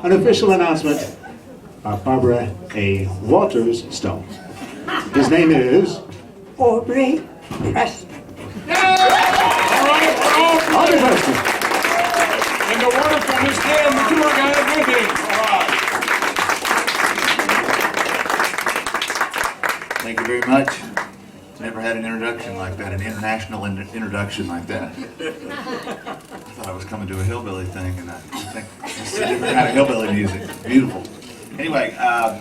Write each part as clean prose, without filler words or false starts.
An official announcement by Barbara A. Walters Stone. His name is Aubrey Preston. Aubrey Preston. And the wonderful Miss Dan, the tour guide with him. All right. Thank you very much. Never had an introduction like that, an international introduction like that. I thought I was coming to a hillbilly thing, and I think it's a different kind of hillbilly music. Beautiful. Anyway,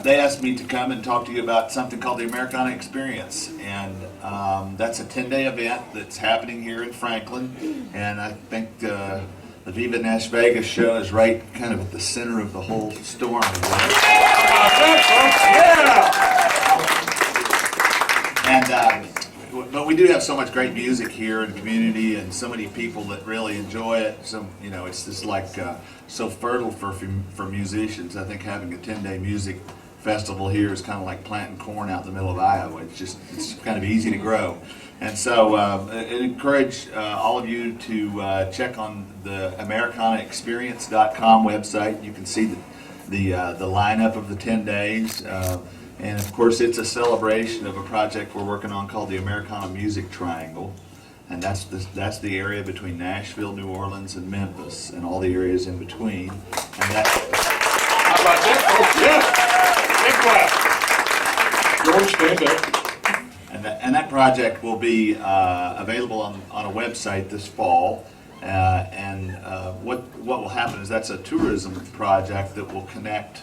they asked me to come and talk to you about something called the Americana Experience, and that's a 10-day event that's happening here in Franklin, and I think the Viva NashVegas show is right kind of at the center of the whole storm. But we do have so much great music here in the community, and so many people that really enjoy it. So it's just like so fertile for musicians. I think having a 10-day music festival here is kind of like planting corn out in the middle of Iowa. It's kind of easy to grow, and so I encourage all of you to check on the AmericanaExperience.com website. You can see the lineup of the 10 days. And of course, it's a celebration of a project we're working on called the Americana Music Triangle, and that's the area between Nashville, New Orleans, and Memphis, and all the areas in between. And that. How about that, folks? Yes. Big clap. George, stand up. And that project will be available on a website this fall. What will happen is that's a tourism project that will connect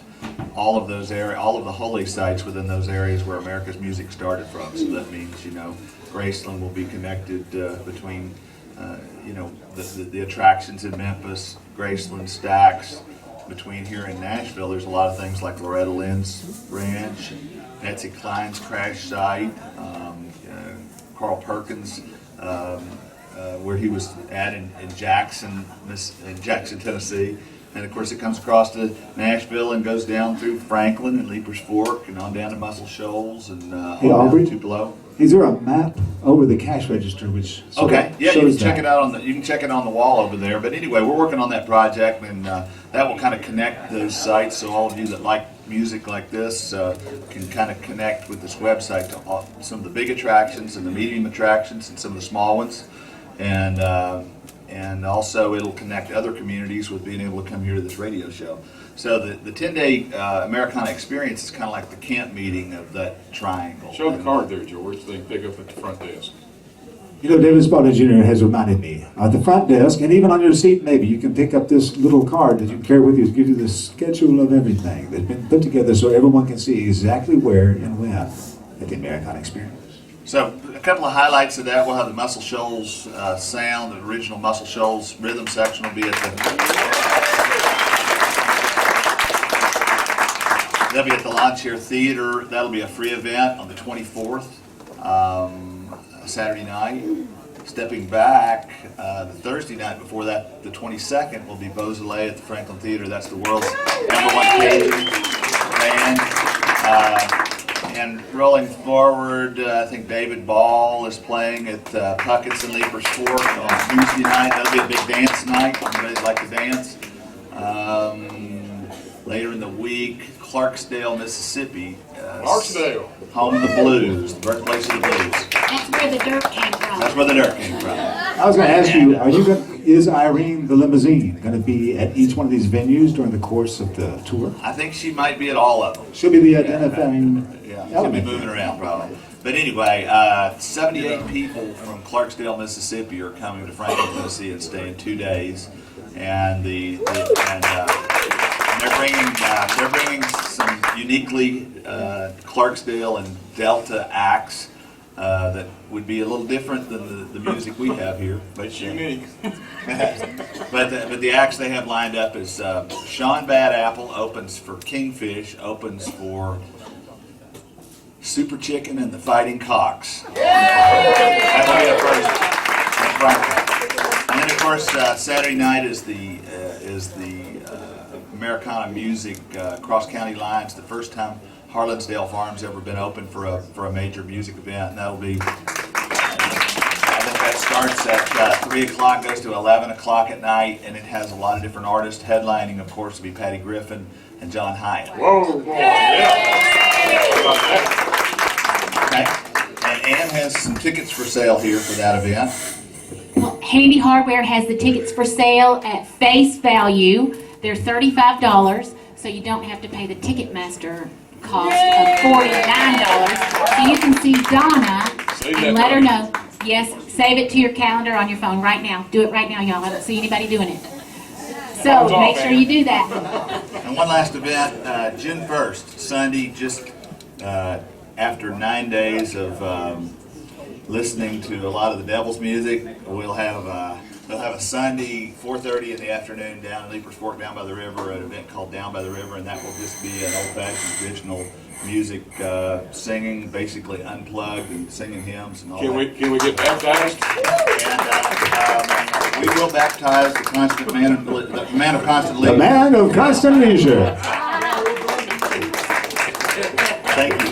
all of those all of the holy sites within those areas where America's music started from. So that means, Graceland will be connected between, the attractions in Memphis, Graceland, Stax. Between here in Nashville, there's a lot of things like Loretta Lynn's Ranch, Patsy Cline's Crash Site, Carl Perkins, where he was at in Jackson, Tennessee. And of course, it comes across to Nashville and goes down through Franklin and Leaper's Fork and on down to Muscle Shoals and Hey, Aubrey, down to Tupelo. Is there a map over the cash register which Okay, yeah, you shows can check that? it out you can check it on the wall over there. But anyway, we're working on that project, and that will kind of connect those sites. So all of you that like music like this can kind of connect with this website to some of the big attractions and the medium attractions and some of the small ones, and also it'll connect other communities with being able to come here to this radio show. So the 10-day Americana Experience is kind of like the camp meeting of that triangle. Show the card there, George. They can pick up at the front desk. David Spaulding Jr. has reminded me, at the front desk, and even on your seat maybe, you can pick up this little card that you carry with you. It gives you the schedule of everything that's been put together so everyone can see exactly where and when at the Americana Experience. So a couple of highlights of that. We'll have the Muscle Shoals sound. The original Muscle Shoals rhythm section will be at they'll be at the Lawn Chair Theater. That'll be a free event on the 24th, Saturday night. Stepping back, the Thursday night before that, the 22nd, will be Beausoleil at the Franklin Theater. That's the world's #1 Cajun band. And rolling forward, I think David Ball is playing at Puckett's and Leaper's Fork on Tuesday night. That'll be a big dance night. Everybody'd like to dance. Later in the week, Clarksdale, Mississippi. Clarksdale. Home of the blues, the birthplace of the blues. That's where the dirt came from. That's where the dirt came from. I was going to ask you, is Irene the limousine going to be at each one of these venues during the course of the tour? I think she might be at all of them. She'll be the identifying Yeah, she'll be element. moving around probably. But anyway, 78 people from Clarksdale, Mississippi are coming to Franklin, Tennessee and staying 2 days. And they're bringing some uniquely Clarksdale and Delta acts that would be a little different than the music we have here. But It's unique. but the acts they have lined up is Sean Bad Apple opens for Kingfish, opens for Super Chicken and the Fighting Cocks. That'll be a first. And then of course Saturday night is the Americana Music Cross County Lines, the first time Harlansdale Farm's ever been open for a major music event, and that'll be, I think That starts at 3 o'clock, goes to 11 o'clock at night, and it has a lot of different artists. Headlining, of course, will be Patty Griffin and John Hyatt. Whoa, boy, yeah. Okay. And Ann has some tickets for sale here for that event. Well, Handy Hardware has the tickets for sale at face value. They're $35, so you don't have to pay the Ticketmaster cost of $49. So you can see Donna and let her know. Yes, save it to your calendar on your phone right now. Do it right now, y'all. I don't see anybody doing it. So make sure you do that. And one last event, June 1st, Sunday, just after 9 days of listening to a lot of the Devil's music, we'll have a Sunday 4:30 in the afternoon down in Leaper's Fork, down by the river, at an event called Down by the River, and that will just be an old-fashioned traditional music, singing, basically unplugged and singing hymns and all Can that. we get baptized? And we will baptize the constant man of constant The leisure. man of constant leisure. Thank you.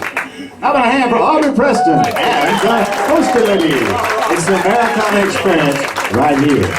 How about a hand for Aubrey Preston and the Coastal Lady? It's the Americana experience right here.